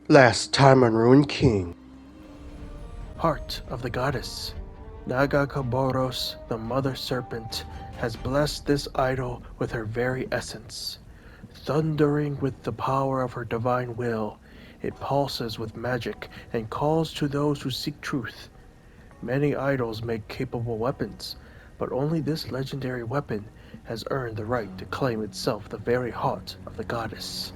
Last time on Ruined King. Heart of the goddess. Nagakaboros, the mother serpent, has blessed this idol with her very essence. Thundering with the power of her divine will, it pulses with magic and calls to those who seek truth. Many idols make capable weapons, but only this legendary weapon has earned the right to claim itself the very heart of the goddess.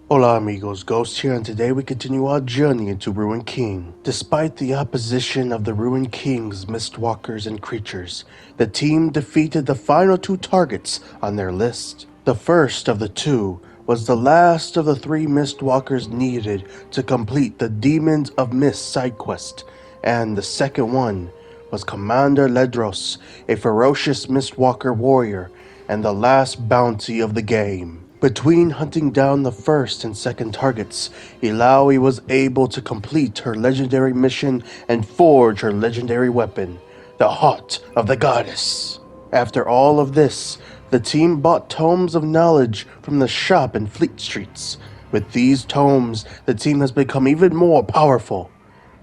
Hola amigos, Ghost here, and today we continue our journey into Ruined King. Despite the opposition of the Ruined King's mistwalkers and creatures, the team defeated the final two targets on their list. The first of the two was the last of the three mistwalkers needed to complete the Demons of Mist side quest, and the second one was Commander Ledros, a ferocious mistwalker warrior, and the last bounty of the game. Between hunting down the first and second targets, Illaoi was able to complete her legendary mission and forge her legendary weapon, the Heart of the Goddess. After all of this, the team bought tomes of knowledge from the shop in Fleet Streets. With these tomes, the team has become even more powerful.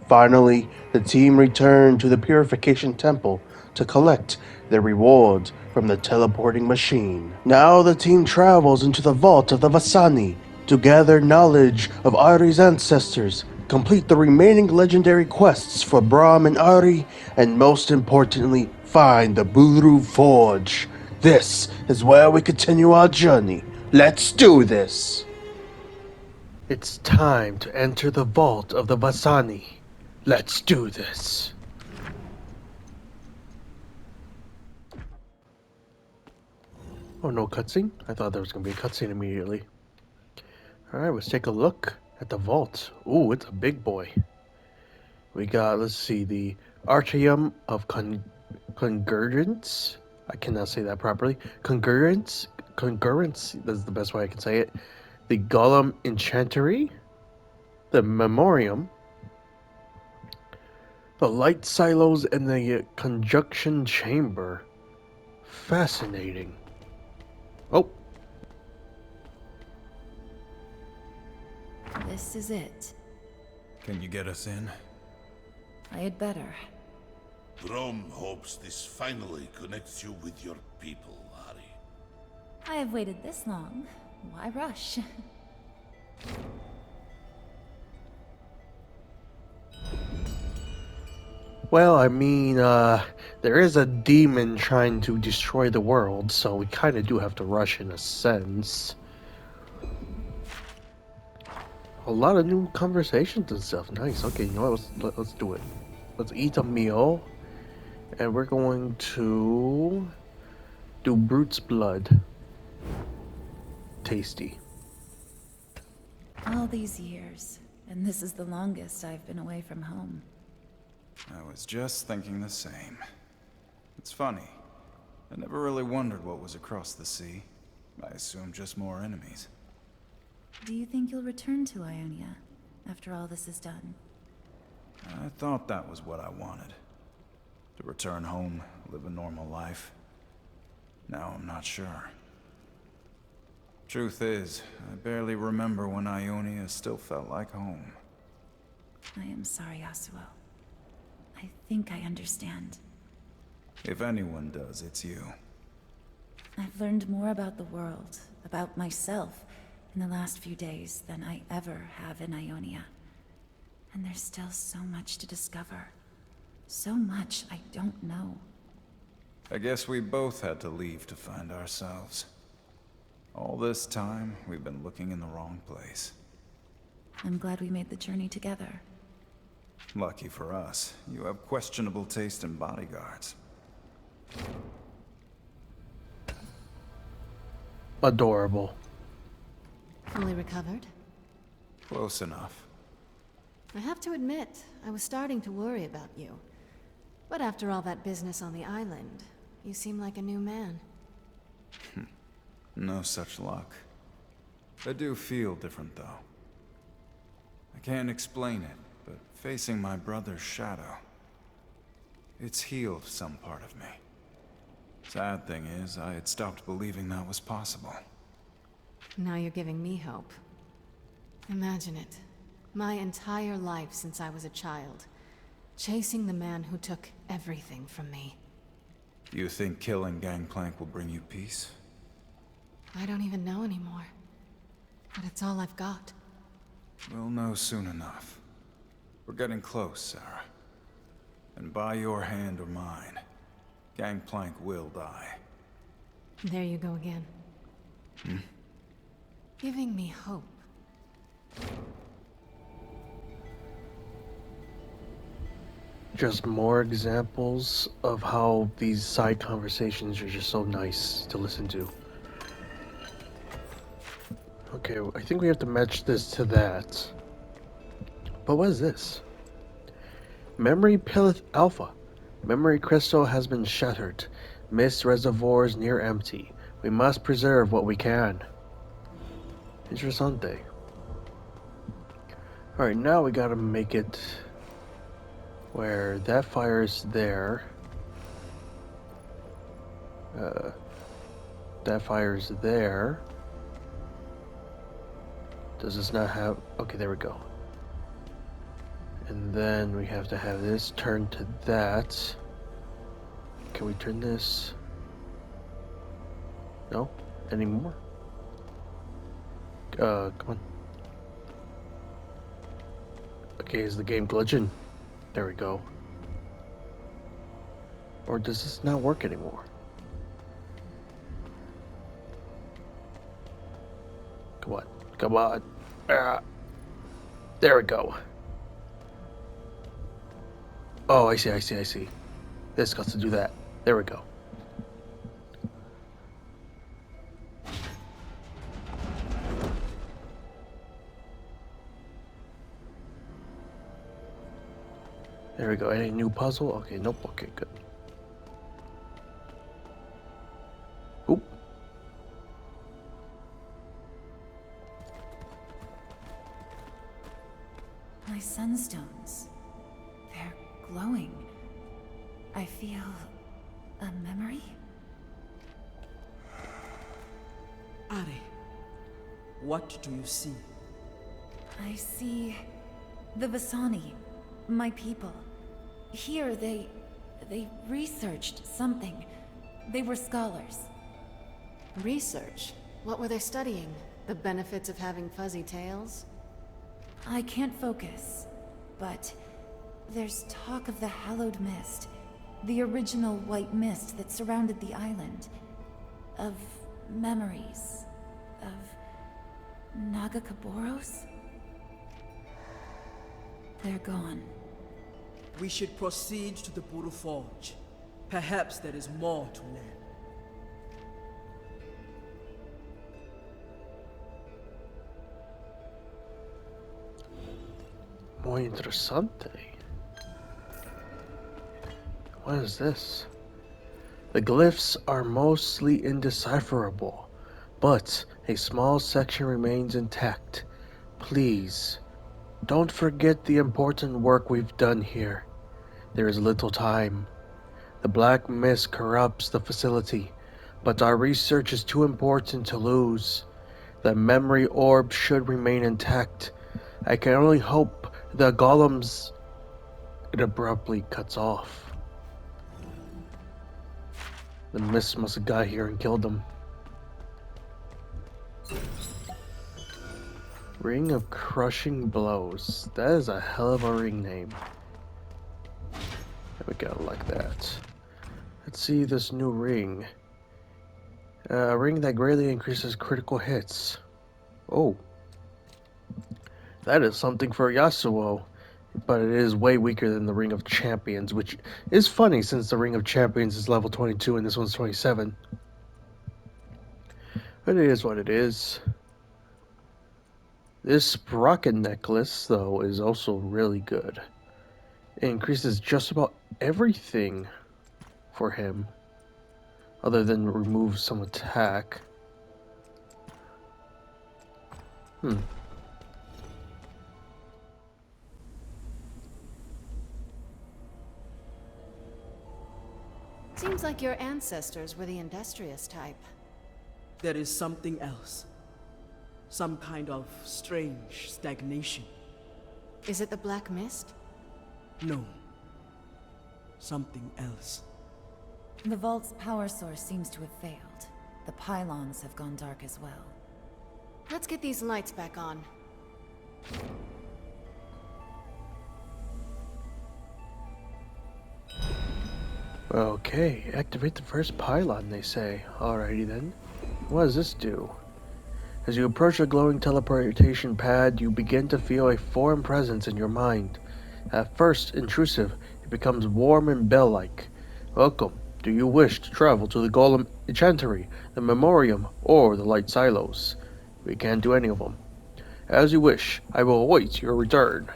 Finally, the team returned to the Purification Temple to collect their reward from the teleporting machine. Now the team travels into the vault of the Vesani to gather knowledge of Ahri's ancestors, complete the remaining legendary quests for Brahm and Ahri, and most importantly, find the Buru Forge. This is where we continue our journey. Let's do this! It's time to enter the vault of the Vesani. Let's do this. Oh, no cutscene? I thought there was going to be a cutscene immediately. Alright, let's take a look at the vault. Ooh, it's a big boy. We got, let's see, the Archium of Congruence. I cannot say that properly. Congruence, that's the best way I can say it. The Golem Enchantry. The Memorium. The light silos and the conjunction chamber. Fascinating. Oh, This is it. Can you get us in? I had better. Brom hopes this finally connects you with your people, Ahri. I have waited this long. Why rush? well, I mean, there is a demon trying to destroy the world, so we kind of do have to rush in a sense. A lot of new conversations and stuff. Nice. Okay, you know what? Let's do it. Let's eat a meal, and we're going to do Brute's Blood. Tasty. All these years, and this is the longest I've been away from home. I was just thinking the same. It's funny. I never really wondered what was across the sea. I assumed just more enemies. Do you think you'll return to Ionia after all this is done? I thought that was what I wanted. To return home, live a normal life. Now I'm not sure. Truth is, I barely remember when Ionia still felt like home. I am sorry, Yasuo. I think I understand. If anyone does, it's you. I've learned more about the world, about myself, in the last few days than I ever have in Ionia. And there's still so much to discover. So much I don't know. I guess we both had to leave to find ourselves. All this time, we've been looking in the wrong place. I'm glad we made the journey together. Lucky for us, you have questionable taste in bodyguards. Adorable. Fully recovered? Close enough. I have to admit, I was starting to worry about you. But after all that business on the island, you seem like a new man. No such luck. I do feel different, though. I can't explain it, but facing my brother's shadow, it's healed some part of me. Sad thing is, I had stopped believing that was possible. Now you're giving me hope. Imagine it. My entire life since I was a child. Chasing the man who took everything from me. You think killing Gangplank will bring you peace? I don't even know anymore. But it's all I've got. We'll know soon enough. We're getting close, Sarah. And by your hand or mine, Gangplank will die. There you go again. Giving me hope. Just more examples of how these side conversations are just so nice to listen to. Okay, I think we have to match this to that. But what is this? Memory Pillith Alpha. Memory crystal has been shattered. Mist reservoirs near empty. We must preserve what we can. Interessante. Alright, now we gotta make it where that fire is there. That fire is there. Does this not have... Okay, there we go. And then we have to have this turn to that. Can we turn this? No? Anymore? Come on. Okay, is the game glitching? There we go. Or does this not work anymore? Come on. Come on. There we go. Oh, I see. This got to do that. There we go. There we go. Any new puzzle? Okay, nope. Okay, good. Oop. My sunstones. They're glowing. I feel a memory? Ahri, what do you see? I see the Vesani, my people. Here they researched something. They were scholars. Research? What were they studying? The benefits of having fuzzy tails? I can't focus, but there's talk of the hallowed mist, the original white mist that surrounded the island, of memories, of Nagakaboros? They're gone. We should proceed to the Buru Forge. Perhaps there is more to learn. Muy interesante. What is this? The glyphs are mostly indecipherable, but a small section remains intact. Please, don't forget the important work we've done here. There is little time. The black mist corrupts the facility, but our research is too important to lose. The memory orb should remain intact. I can only hope the golems... It abruptly cuts off. The mist must have got here and killed them. Ring of Crushing Blows. That is a hell of a ring name. There we go, like that. Let's see this new ring. A ring that greatly increases critical hits. Oh. That is something for Yasuo. But it is way weaker than the Ring of Champions, which is funny since the Ring of Champions is level 22 and this one's 27. But it is what it is. This sprocket necklace, though, is also really good. It increases just about everything for him, other than remove some attack. Seems like your ancestors were the industrious type. There is something else. Some kind of strange stagnation. Is it the Black Mist? No. Something else. The vault's power source seems to have failed. The pylons have gone dark as well. Let's get these lights back on. Okay, activate the first pylon, they say. Alrighty then. What does this do? As you approach the glowing teleportation pad, you begin to feel a foreign presence in your mind. At first intrusive, it becomes warm and bell-like. Welcome. Do you wish to travel to the Golem Enchantry, the Memorium, or the Light Silos? We can't do any of them. As you wish, I will await your return.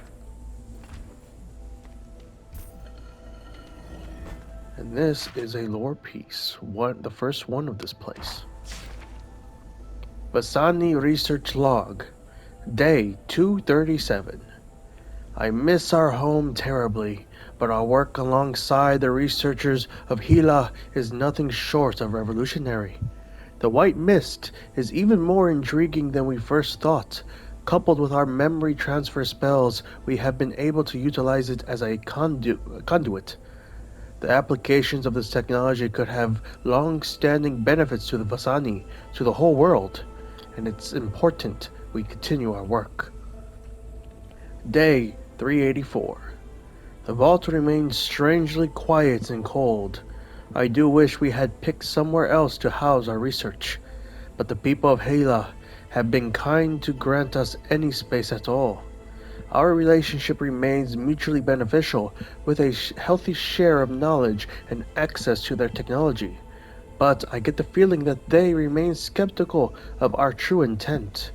And this is a lore piece, the first one of this place. Vesani Research Log, Day 237. I miss our home terribly, but our work alongside the researchers of Hola is nothing short of revolutionary. The White Mist is even more intriguing than we first thought. Coupled with our memory transfer spells, we have been able to utilize it as a conduit. The applications of this technology could have long-standing benefits to the Vesani, to the whole world, and it's important we continue our work. Day 384. The vault remains strangely quiet and cold. I do wish we had picked somewhere else to house our research, but the people of Hola have been kind to grant us any space at all. Our relationship remains mutually beneficial, with a healthy share of knowledge and access to their technology. But I get the feeling that they remain skeptical of our true intent.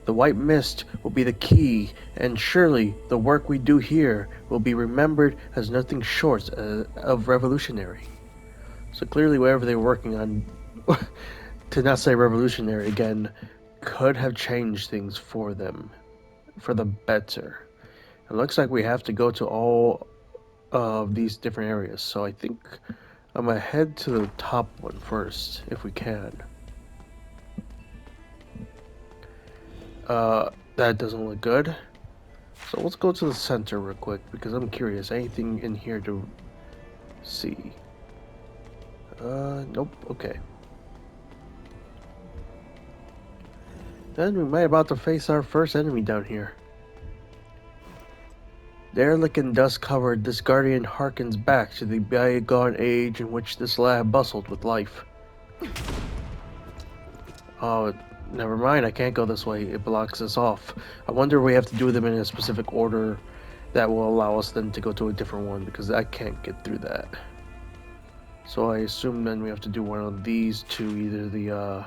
The White Mist will be the key, and surely the work we do here will be remembered as nothing short of revolutionary. So clearly whatever they were working on, to not say revolutionary again, could have changed things for them, for the better. It looks like we have to go to all of these different areas, so I think I'm gonna head to the top one first, if we can. That doesn't look good. So let's go to the center real quick, because I'm curious. Anything in here to see? Nope, okay. Then we might about to face our first enemy down here. Derelict and dust covered, this guardian harkens back to the bygone age in which this lab bustled with life. Oh, never mind, I can't go this way. It blocks us off. I wonder if we have to do them in a specific order that will allow us then to go to a different one, because I can't get through that. So I assume then we have to do one of these two, either the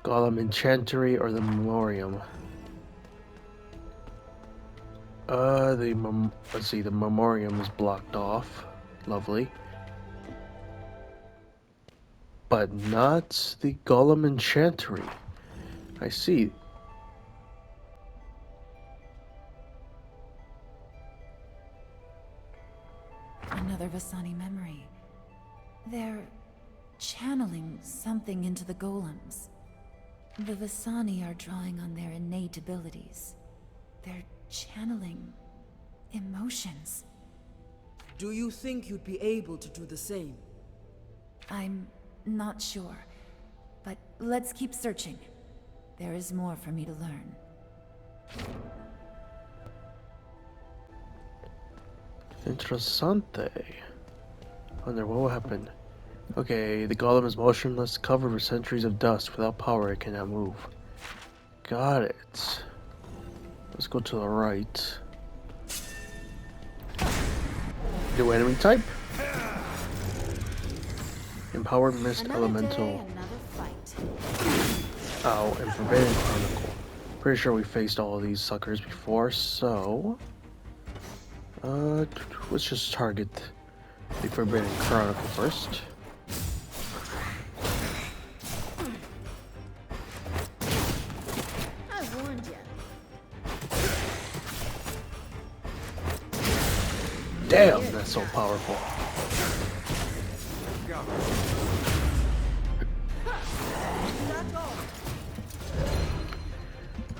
Golem Enchantry or the Memorium. Let's see, the Memorium is blocked off. Lovely. But not the Golem Enchantry. I see. Another Vesani memory. They're channeling something into the golems. The Vesani are drawing on their innate abilities. They're channeling emotions. Do you think you'd be able to do the same? I'm not sure, but let's keep searching. There is more for me to learn. Interessante. Wonder what will happen. Okay, the golem is motionless, covered with centuries of dust. Without power, it cannot move. Got it. Let's go to the right. New enemy type? Empowered Mist Another Elemental. day, another fight. Oh, and Forbidden Chronicle. Pretty sure we faced all of these suckers before, so... let's just target the Forbidden Chronicle first. I warned you. Damn, that's so powerful.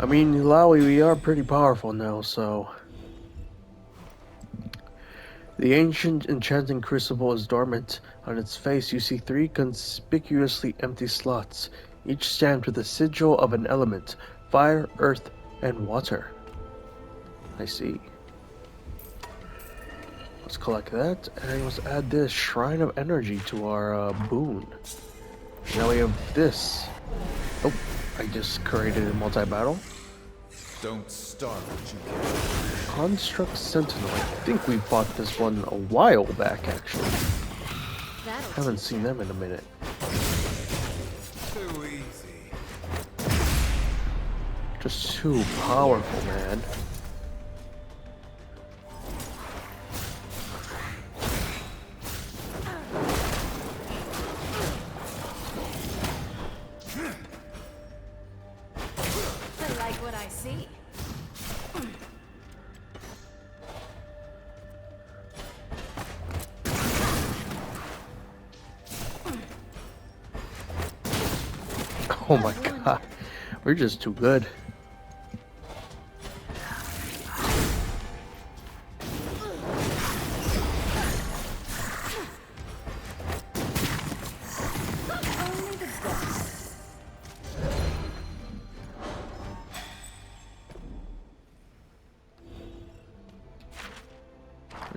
I mean, Illaoi, we are pretty powerful now, so... The ancient enchanting crucible is dormant. On its face you see 3 conspicuously empty slots, each stamped with a sigil of an element: fire, earth, and water. I see. Let's collect that, and let's add this Shrine of Energy to our boon. Now we have this. Oh, I just created a multi-battle. Don't start what you can. Construct Sentinel. I think we fought this one a while back, actually. Haven't seen them in a minute. Too easy. Just too powerful, man. I like what I see. Oh my god. We're just too good.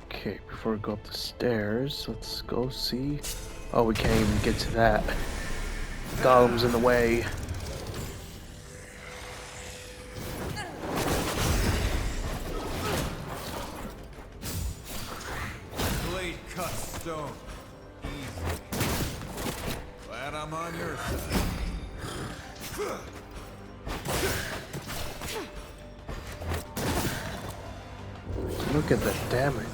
Okay, before we go up the stairs, let's go see. Oh, we can't even get to that. Golem's in the way. Blade cut stone. Easy. Glad I'm on your side. Look at the damage.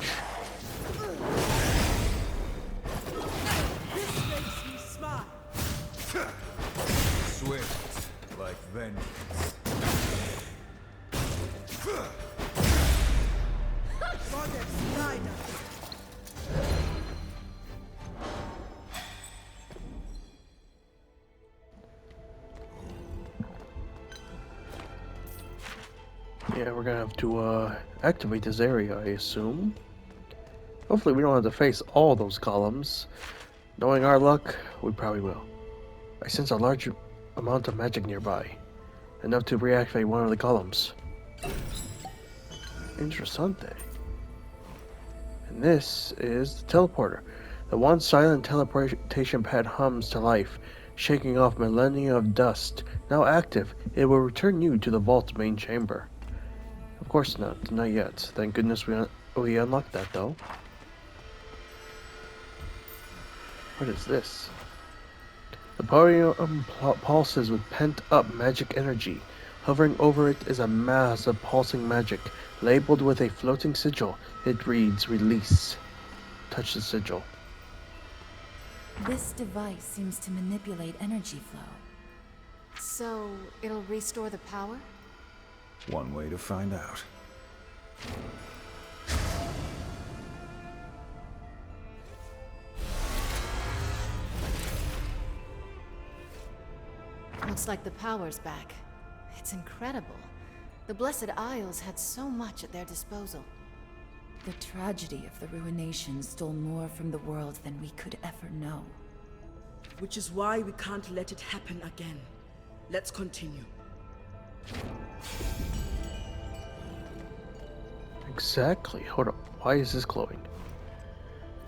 Swift, like vengeance. Yeah, we're gonna have to activate this area, I assume. Hopefully we don't have to face all those columns. Knowing our luck, we probably will. I sense a large amount of magic nearby, enough to reactivate one of the columns. Interessante. And this is the teleporter. The one silent teleportation pad hums to life, shaking off millennia of dust. Now active, it will return you to the vault's main chamber. Of course not yet. Thank goodness we unlocked that though. What is this? The Memorium pulses with pent-up magic energy. Hovering over it is a mass of pulsing magic, labeled with a floating sigil. It reads, "Release." Touch the sigil. This device seems to manipulate energy flow. So, it'll restore the power? One way to find out. Looks like the power's back. It's incredible. The Blessed Isles had so much at their disposal. The tragedy of the Ruination stole more from the world than we could ever know. Which is why we can't let it happen again. Let's continue. Exactly. Hold on. Why is this glowing?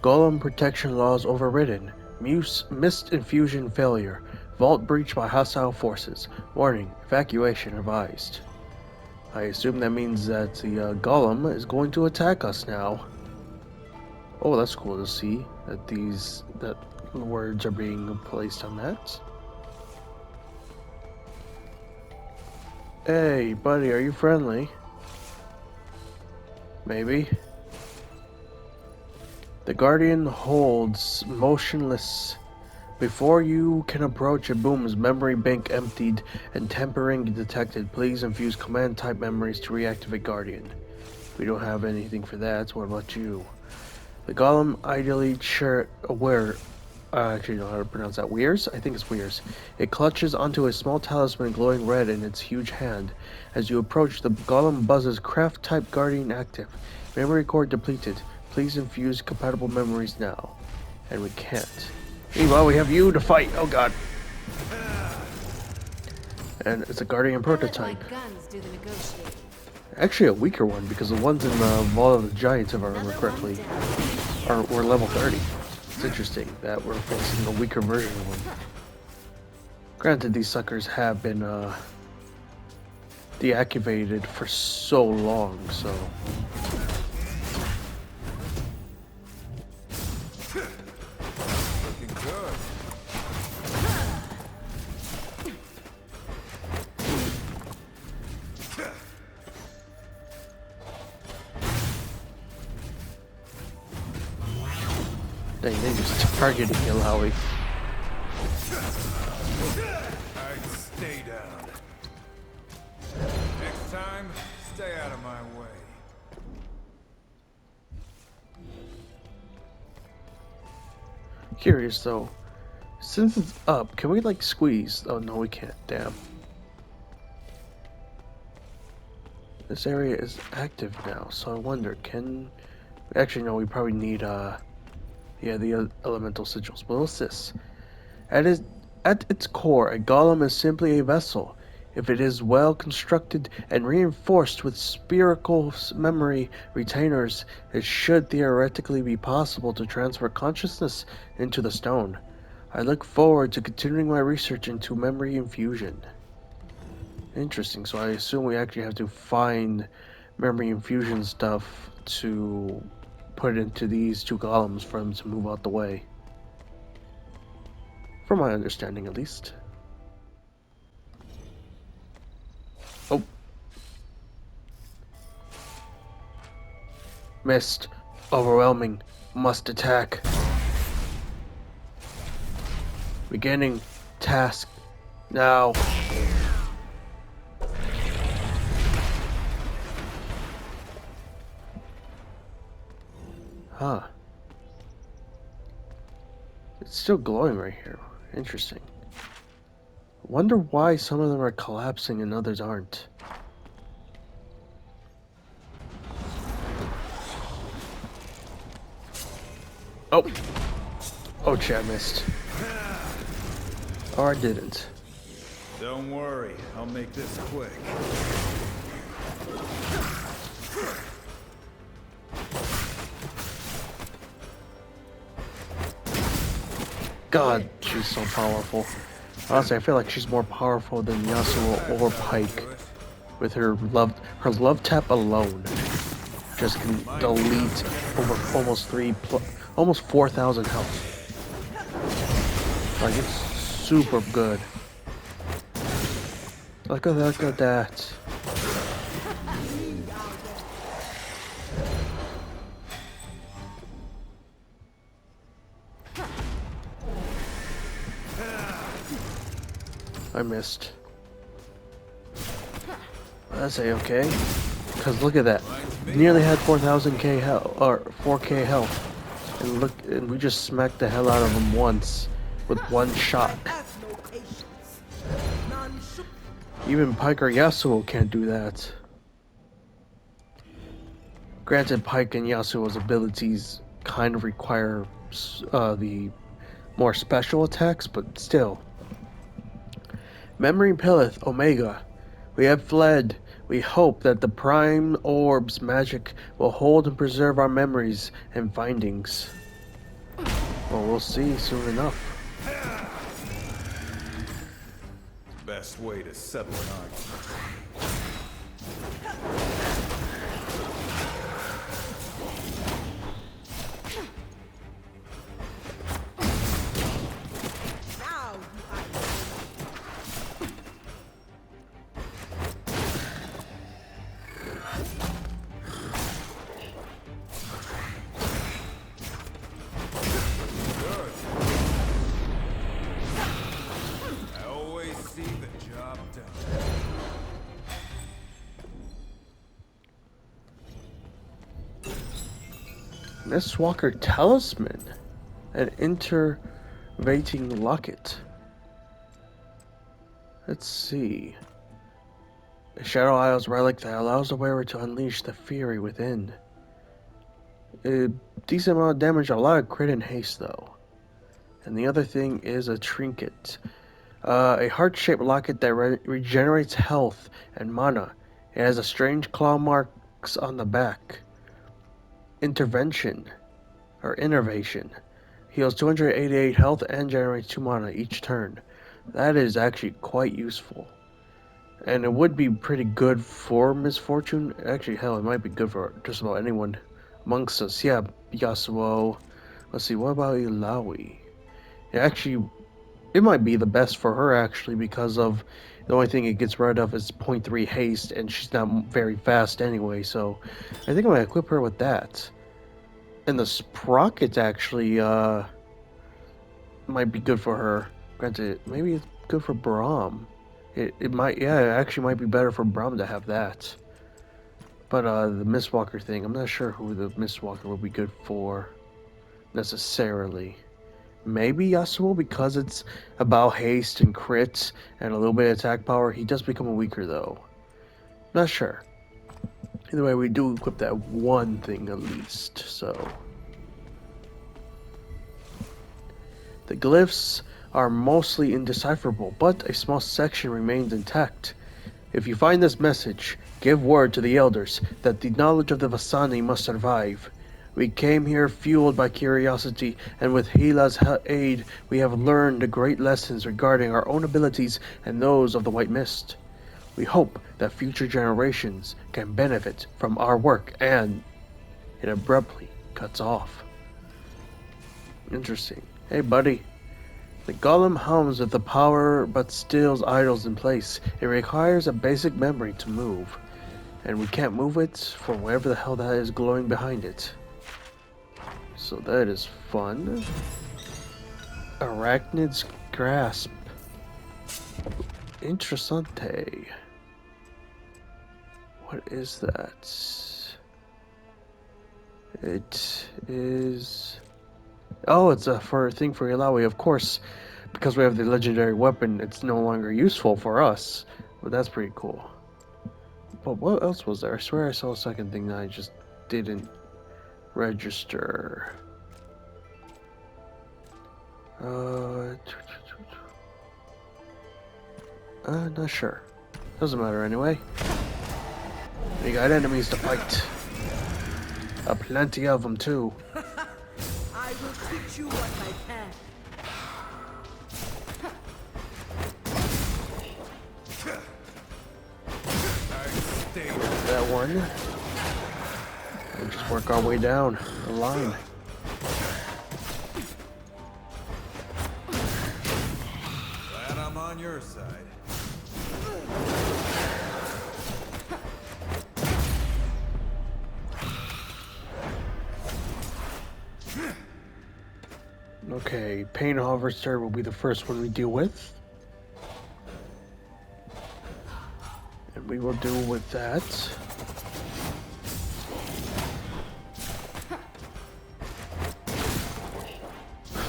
Golem protection laws overridden. Mist infusion failure. Vault breach by hostile forces. Warning, evacuation advised. I assume that means that the golem is going to attack us now. Oh, that's cool to see that that words are being placed on that. Hey, buddy, are you friendly? Maybe. The Guardian holds motionless. Before you can approach, it booms. Memory bank emptied and tampering detected. Please infuse command type memories to reactivate Guardian. We don't have anything for that. What about you? The golem, ideally aware I actually know how to pronounce that. Weirs? I think it's Weirs. It clutches onto a small talisman glowing red in its huge hand. As you approach, the golem buzzes craft type guardian active. Memory core depleted. Please infuse compatible memories now. And we can't. Meanwhile, we have you to fight. Oh god. And it's a guardian prototype. Let my guns do the negotiating. Actually a weaker one, because the ones in the Vault of the Giants, if I remember correctly, were level 30. It's interesting that we're facing a weaker version of one. Granted, these suckers have been deactivated for so long, so... Looking good. Dang, they just targeting Illaoi. I'd stay down. Next time, stay out of my way. Curious though, since it's up, can we like squeeze? Oh no, we can't. Damn. This area is active now, so I wonder, can... Actually, no, we probably need, yeah, the elemental sigils. But what's this? At its core, a golem is simply a vessel. If it is well constructed and reinforced with spherical memory retainers, it should theoretically be possible to transfer consciousness into the stone. I look forward to continuing my research into memory infusion. Interesting, so I assume we actually have to find memory infusion stuff to put into these two golems for them to move out the way. From my understanding, at least. Oh. Missed. Overwhelming. Must attack. Beginning task now. Huh. It's still glowing right here. Interesting. Wonder why some of them are collapsing and others aren't. Oh! Oh, I missed. Or I didn't. Don't worry, I'll make this quick. God, she's so powerful. Honestly, I feel like she's more powerful than Yasuo or Pike. With her love tap alone, just can delete over almost 4,000 health. Like, it's super good. Look at that. I missed. That's okay. Cause look at that. Nearly had 4,000k health, or 4k health. And look, and we just smacked the hell out of him once. With one shot. Even Pike or Yasuo can't do that. Granted, Pike and Yasuo's abilities kind of require the more special attacks, but still. Memory Pilleth, Omega. We have fled. We hope that the Prime Orb's magic will hold and preserve our memories and findings. Well, we'll see soon enough. Best way to settle an argument. Miss Walker Talisman. An Activating locket. Let's see. A Shadow Isles relic that allows the wearer to unleash the fury within. A decent amount of damage, a lot of crit and haste though. And the other thing is a trinket. A heart-shaped locket that regenerates health and mana. It has a strange claw marks on the back. Innovation. Heals 288 health and generates 2 mana each turn. That is actually quite useful. And it would be pretty good for Misfortune. Actually, hell, it might be good for just about anyone amongst us. Yeah, Yasuo. Let's see, what about Illaoi? It might be the best for her, actually, because of the only thing it gets rid of is 0.3 haste, and she's not very fast anyway, so I think I'm going to equip her with that. And the sprocket actually might be good for her. Granted, maybe it's good for Braum. It might, yeah, it actually might be better for Braum to have that. But the Mistwalker thing, I'm not sure who the Mistwalker would be good for necessarily. Maybe Yasuo, because it's about haste and crits and a little bit of attack power. He does become weaker though. Not sure. Either way, we do equip that one thing at least, so. The glyphs are mostly indecipherable, but a small section remains intact. If you find this message, give word to the elders that the knowledge of the Vesani must survive. We came here fueled by curiosity, and with Hela's aid, we have learned great lessons regarding our own abilities and those of the White Mist. We hope that future generations can benefit from our work, and it abruptly cuts off. Interesting. Hey, buddy. The golem hums with the power but stills idols in place. It requires a basic memory to move, and we can't move it for whatever the hell that is glowing behind it. So that is fun. Arachnid's Grasp. Interessante. What is that? It is... Oh, it's a thing for Illaoi, of course. Because we have the legendary weapon, it's no longer useful for us. But that's pretty cool. But what else was there? I swear I saw a second thing that I just didn't register. Not sure. Doesn't matter anyway. We got enemies to fight. Plenty of them too. I will teach you what I can. That one. We'll just work our way down the line. Glad I'm on your side. Okay, Pain Harvester will be the first one we deal with. And we will deal with that.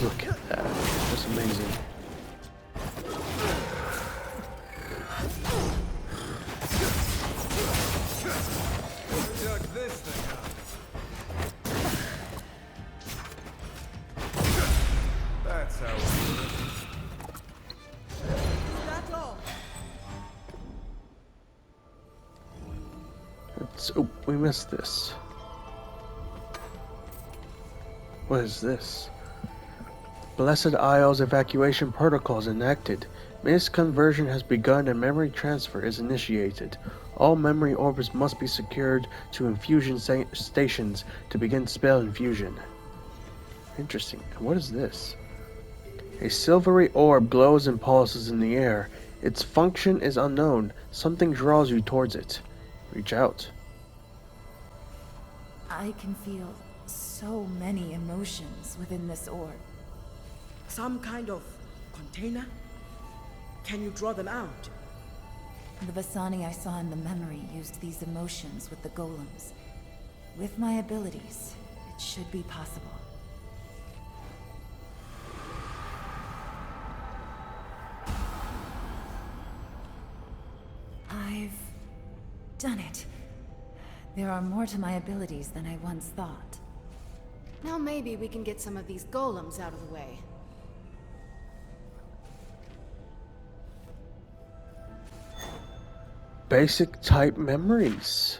Look at that. That's amazing. Dug this thing up. That's how we do it. That's all. Oh, we missed this. What is this? Blessed Isles evacuation protocols enacted. Mist conversion has begun and memory transfer is initiated. All memory orbs must be secured to infusion stations to begin spell infusion. Interesting. What is this? A silvery orb glows and pulses in the air. Its function is unknown. Something draws you towards it. Reach out. I can feel so many emotions within this orb. Some kind of container? Can you draw them out? The Vesani I saw in the memory used these emotions with the golems. With my abilities, it should be possible. There are more to my abilities than I once thought. Now maybe we can get some of these golems out of the way. Basic type memories.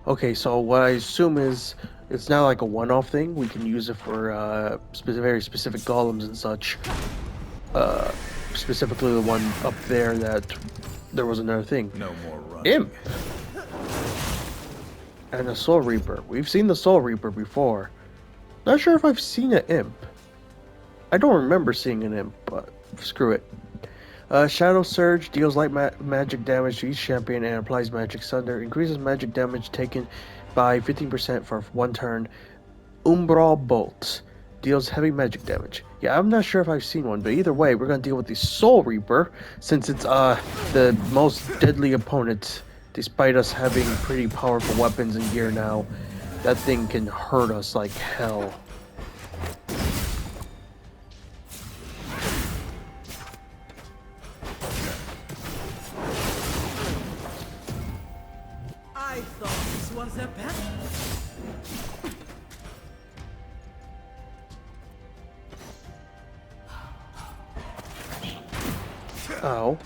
Okay, so what I assume is it's not like a one-off thing. We can use it for very specific golems and such. Specifically the one up there that there was another thing. No more running. Imp! And a Soul Reaper. We've seen the Soul Reaper before. Not sure if I've seen an Imp. I don't remember seeing an Imp, but screw it. Shadow Surge deals light magic damage to each champion and applies Magic Thunder. Increases magic damage taken by 15% for 1 turn. Umbral Bolt deals heavy magic damage. Yeah, I'm not sure if I've seen one, but either way, we're gonna deal with the Soul Reaper since it's the most deadly opponent. Despite us having pretty powerful weapons and gear now, that thing can hurt us like hell. I thought this was a battle. Ow.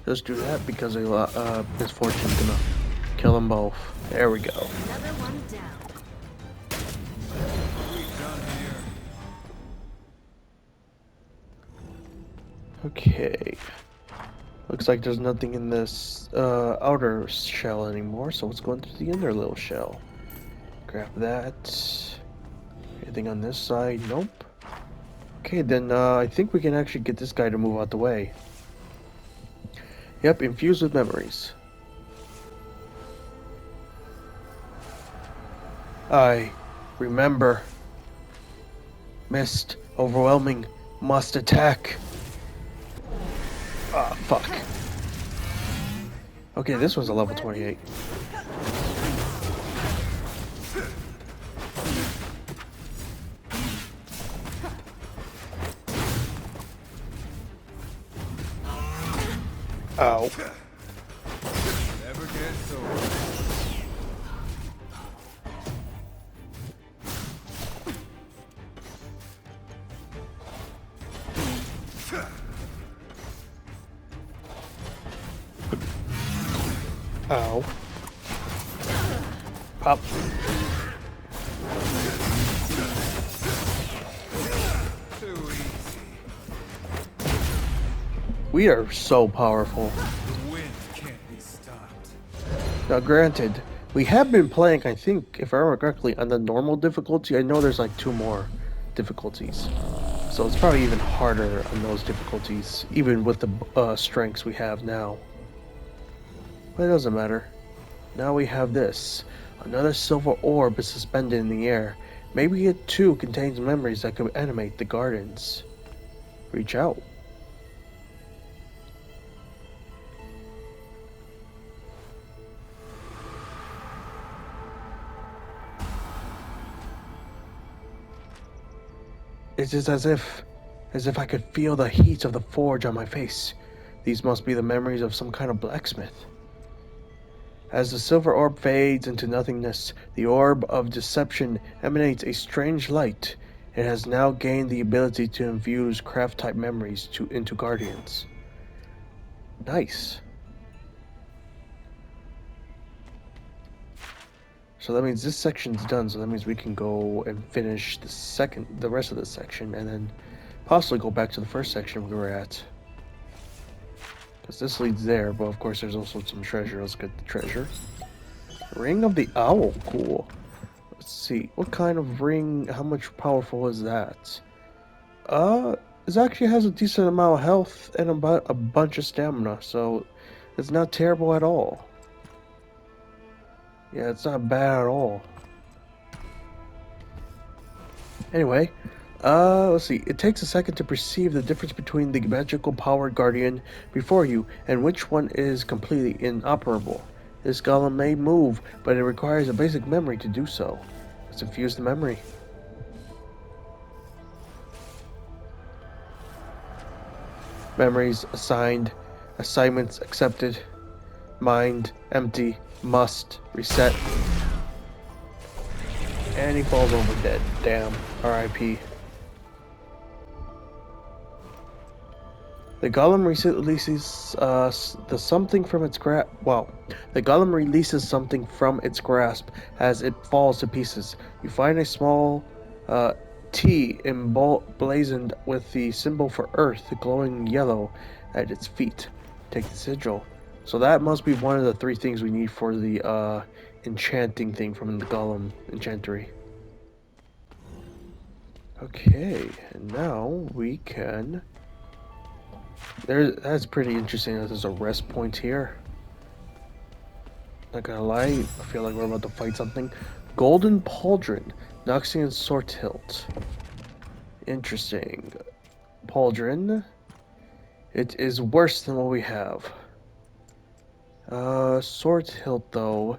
Just do that because Misfortune's gonna kill them both. There we go. Another one down. Okay. Looks like there's nothing in this outer shell anymore, so let's go into the inner little shell. Grab that. Anything on this side? Nope. Okay, then I think we can actually get this guy to move out the way. Yep, infused with memories. I remember. Mist, overwhelming, must attack. Ah, fuck. Okay, this was a level 28. Ow. Never gets old. Ow. Pop. Too easy. We are so powerful. The wind can't be stopped. Now granted, we have been playing, I think, if I remember correctly, on the normal difficulty. I know there's like 2 more difficulties. So it's probably even harder on those difficulties, even with the strengths we have now. But it doesn't matter. Now we have this. Another silver orb is suspended in the air. Maybe it too contains memories that could animate the gardens. Reach out. It is as if I could feel the heat of the forge on my face. These must be the memories of some kind of blacksmith. As the silver orb fades into nothingness, the orb of deception emanates a strange light. It has now gained the ability to infuse craft-type memories into guardians. Nice. So that means this section's done, so that means we can go and finish the rest of this section, and then possibly go back to the first section we were at. Because this leads there, but of course there's also some treasure. Let's get the treasure. Ring of the Owl, cool. Let's see, what kind of ring, how much powerful is that? It actually has a decent amount of health and about a bunch of stamina, so it's not terrible at all. Yeah, it's not bad at all. Anyway, let's see. It takes a second to perceive the difference between the magical powered guardian before you and which one is completely inoperable. This golem may move, but it requires a basic memory to do so. Let's infuse the memory. Memories assigned. Assignments accepted. Mind empty. Must reset. And he falls over dead. Damn. R.I.P. The golem releases the something from its grasp. Well, the golem releases something from its grasp as it falls to pieces. You find a small T emblazoned with the symbol for Earth, glowing yellow, at its feet. Take the sigil. So that must be one of the 3 things we need for the enchanting thing from the Golem Enchantry. Okay, and now we can. That's pretty interesting that there's a rest point here. Not gonna lie, I feel like we're about to fight something. Golden Pauldron, Noxian Sword Hilt. Interesting. Pauldron. It is worse than what we have. Sword Hilt, though,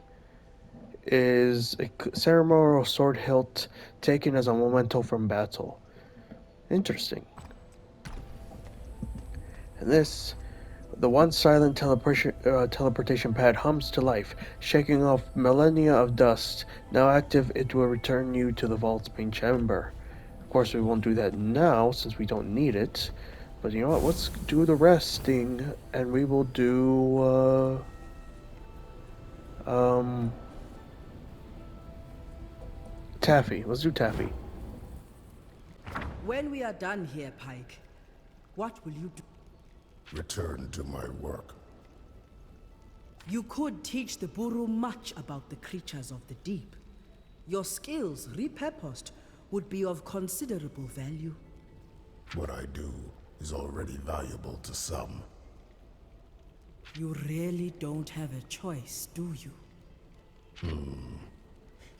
is a ceremonial sword hilt taken as a memento from battle. Interesting. And this, the once silent teleportation pad hums to life, shaking off millennia of dust. Now active, it will return you to the vault's main chamber. Of course, we won't do that now since we don't need it. But you know what? Let's do the resting, and we will do Taffy. Let's do Taffy. When we are done here, Pike, what will you do? Return to my work. You could teach the Buru much about the creatures of the deep. Your skills, repurposed, would be of considerable value. What I do is already valuable to some. You really don't have a choice, do you?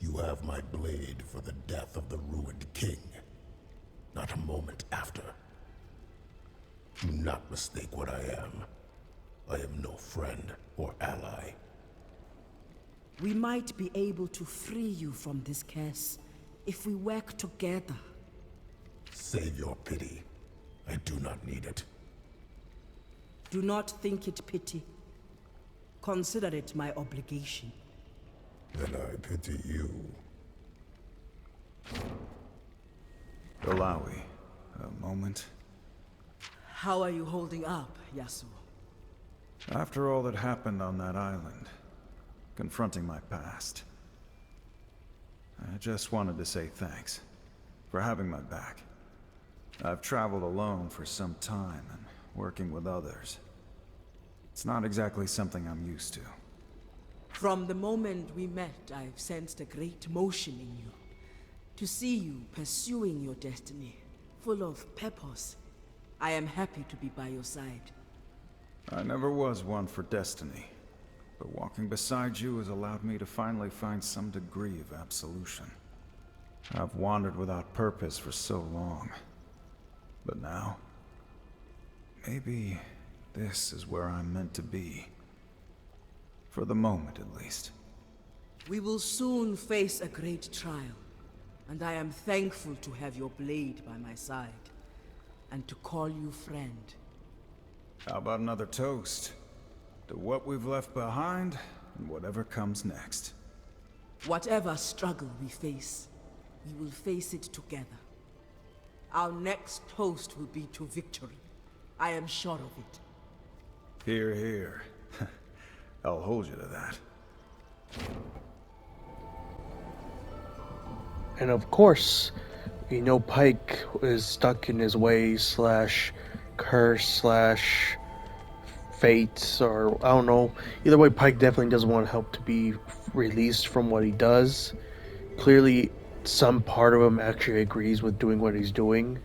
You have my blade for the death of the ruined king. Not a moment after. Do not mistake what I am. I am no friend or ally. We might be able to free you from this curse if we work together. Save your pity. I do not need it. Do not think it pity. Consider it my obligation. Then I pity you. Illaoi, a moment. How are you holding up, Yasuo? After all that happened on that island, confronting my past, I just wanted to say thanks for having my back. I've traveled alone for some time and working with others. It's not exactly something I'm used to. From the moment we met, I've sensed a great motion in you. To see you pursuing your destiny, full of purpose, I am happy to be by your side. I never was one for destiny, but walking beside you has allowed me to finally find some degree of absolution. I've wandered without purpose for so long, but now, maybe this is where I'm meant to be. For the moment, at least. We will soon face a great trial, and I am thankful to have your blade by my side, and to call you friend. How about another toast to what we've left behind and whatever comes next? Whatever struggle we face, we will face it together. Our next toast will be to victory. I am sure of it. Hear, hear. I'll hold you to that. And of course, we know Pike is stuck in his ways / curse / fate, or I don't know. Either way, Pike definitely doesn't want help to be released from what he does. Clearly, some part of him actually agrees with doing what he's doing,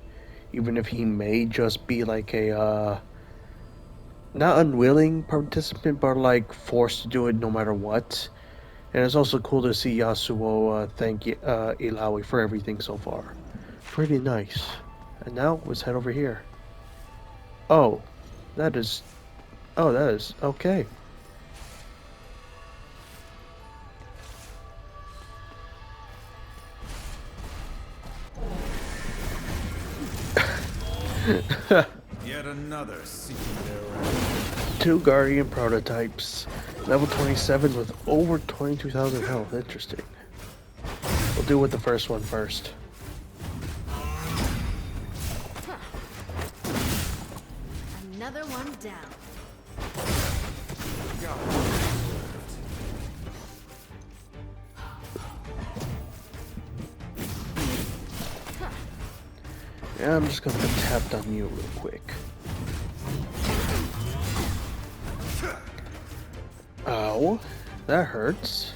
even if he may just be like a not unwilling participant, but like forced to do it no matter what. And it's also cool to see Yasuo thank Illaoi for everything so far. Pretty nice. And now let's head over here. Oh, that is okay. Yet another seeking their revenge. 2 Guardian prototypes. Level 27 with over 22,000 health. Interesting. We'll do with the first one first. Another one down. Yeah, I'm just gonna put tapped on you real quick. Ow, that hurts.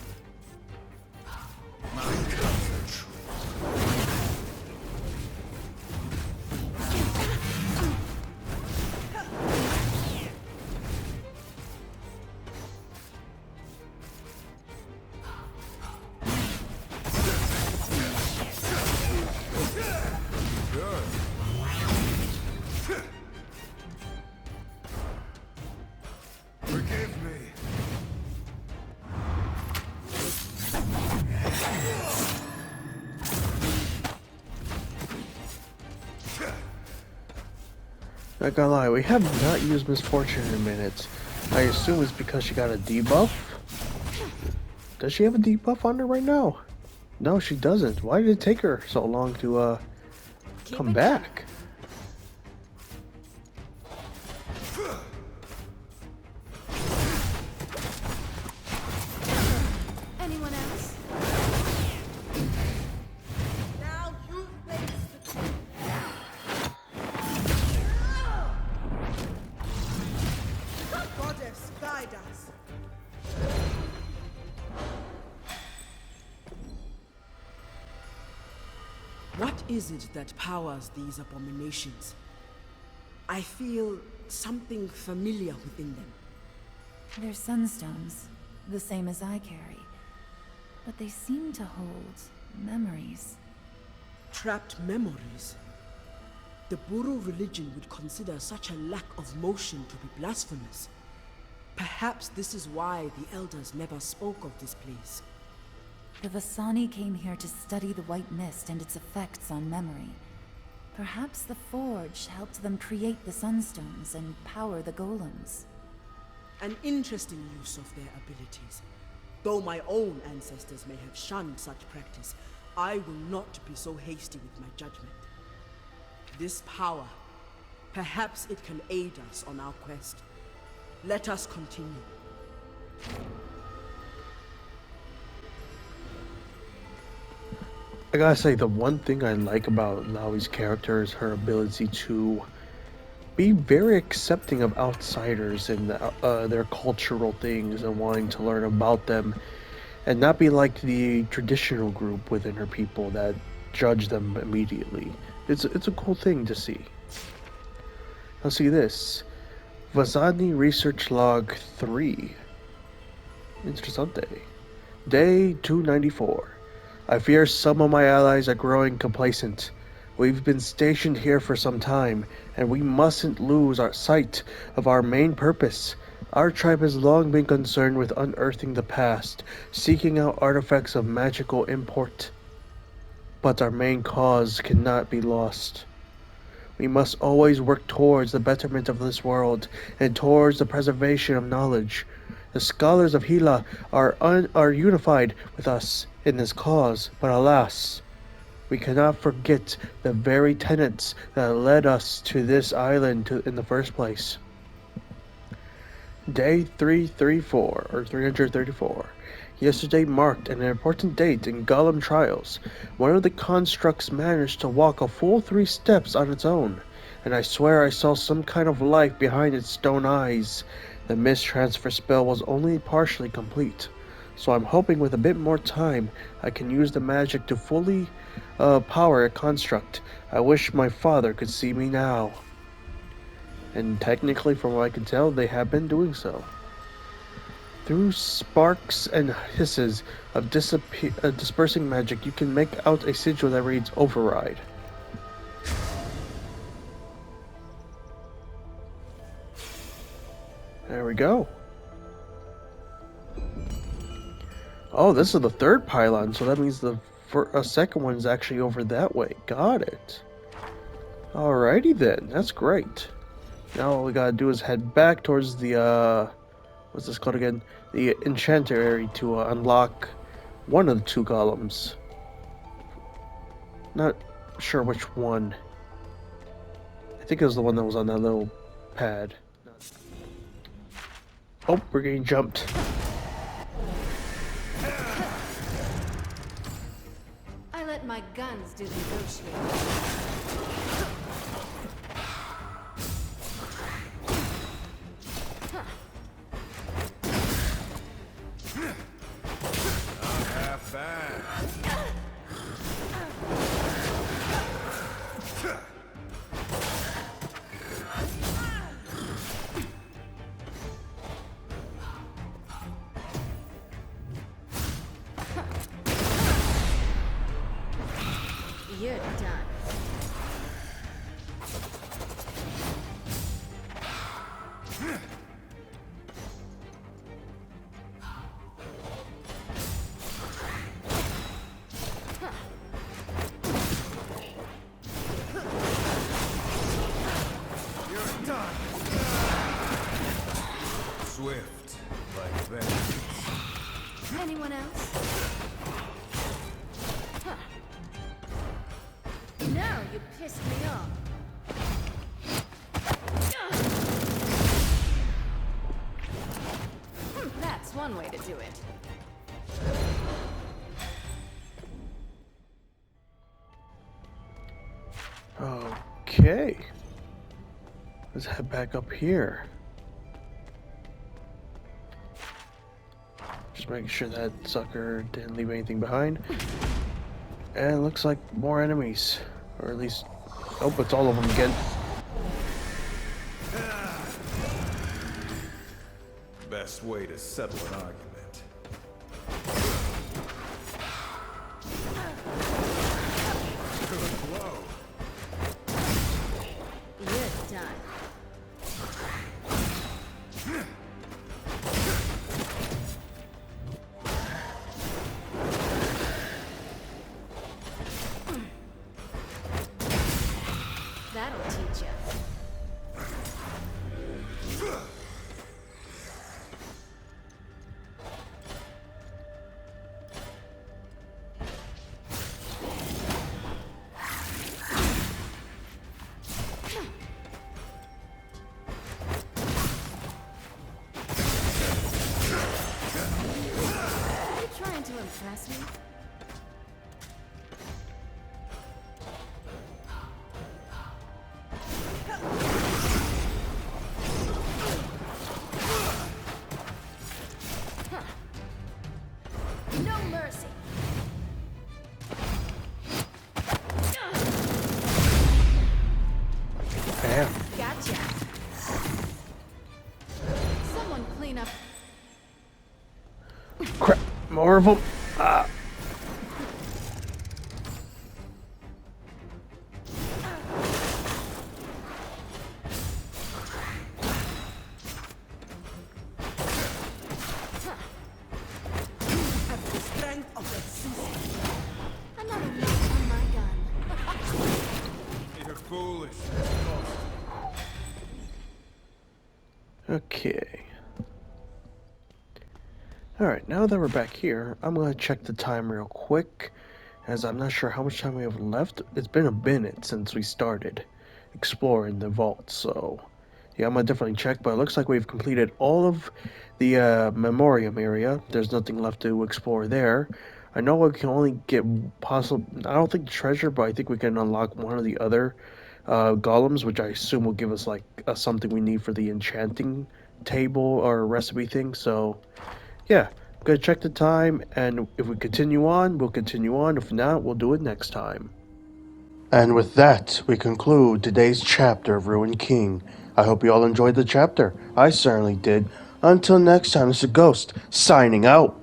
Forgive me. Not gonna lie, we have not used Misfortune in a minute. I assume it's because she got a debuff. Does she have a debuff on her right now? No, she doesn't. Why did it take her so long to come back? Anyone else? Now you face the Goddess, guide us. What is it that powers these abominations? I feel something familiar within them. They're sunstones, the same as I carry. But they seem to hold memories. Trapped memories. The Buru religion would consider such a lack of motion to be blasphemous. Perhaps this is why the elders never spoke of this place. The Vesani came here to study the white mist and its effects on memory. Perhaps the Forge helped them create the sunstones and power the golems. An interesting use of their abilities. Though my own ancestors may have shunned such practice, I will not be so hasty with my judgment. This power, perhaps it can aid us on our quest. Let us continue. I gotta say, the one thing I like about Illaoi's character is her ability to be very accepting of outsiders and their cultural things and wanting to learn about them, and not be like the traditional group within her people that judge them immediately. It's a cool thing to see. Now see this. Vesani Research Log 3. Interessante. Day 294. I fear some of my allies are growing complacent. We've been stationed here for some time, and we mustn't lose our sight of our main purpose. Our tribe has long been concerned with unearthing the past, seeking out artifacts of magical import. But our main cause cannot be lost. We must always work towards the betterment of this world, and towards the preservation of knowledge. The scholars of Hola are unified with us in this cause, but alas, we cannot forget the very tenets that led us to this island in the first place. Day 334. Yesterday marked an important date in Golem trials. One of the constructs managed to walk a full 3 steps on its own, and I swear I saw some kind of life behind its stone eyes. The mist transfer spell was only partially complete, so I'm hoping with a bit more time I can use the magic to fully power a construct. I wish my father could see me now. And technically, from what I can tell, they have been doing so. Through sparks and hisses of dispersing magic, you can make out a sigil that reads Override. There we go. Oh, this is the 3rd pylon, so that means the second one's actually over that way. Got it. Alrighty then, that's great. Now all we gotta do is head back towards the, what's this called again? The Enchanter to unlock one of the two golems. Not sure which one. I think it was the one that was on that little pad. Oh, we're getting jumped. I let my guns do the negotiating. Half bad. You're done. You're done. Swift, like that. Anyone else? Now you pissed me off. That's one way to do it. Okay. Let's head back up here. Just making sure that sucker didn't leave anything behind. And it looks like more enemies. Or at least, oh, it's all of them again. Best way to settle an argument. Good blow. You're done. That'll teach you. Are you trying to impress me? No mercy. Bam. Gotcha. Someone clean up. Crap. More of them. Ah. At the strength of the season. Another knock on my gun. You're foolish. Okay. Alright, now that we're back here, I'm going to check the time real quick, as I'm not sure how much time we have left. It's been a minute since we started exploring the vault, so yeah, I'm going to definitely check, but it looks like we've completed all of the Memorium area. There's nothing left to explore there. I know we can only get possible, I don't think treasure, but I think we can unlock one of the other golems, which I assume will give us like something we need for the enchanting table or recipe thing, so yeah, I'm gonna check the time, and if we continue on, we'll continue on. If not, we'll do it next time. And with that, we conclude today's chapter of Ruined King. I hope you all enjoyed the chapter. I certainly did. Until next time, this is Ghost, signing out.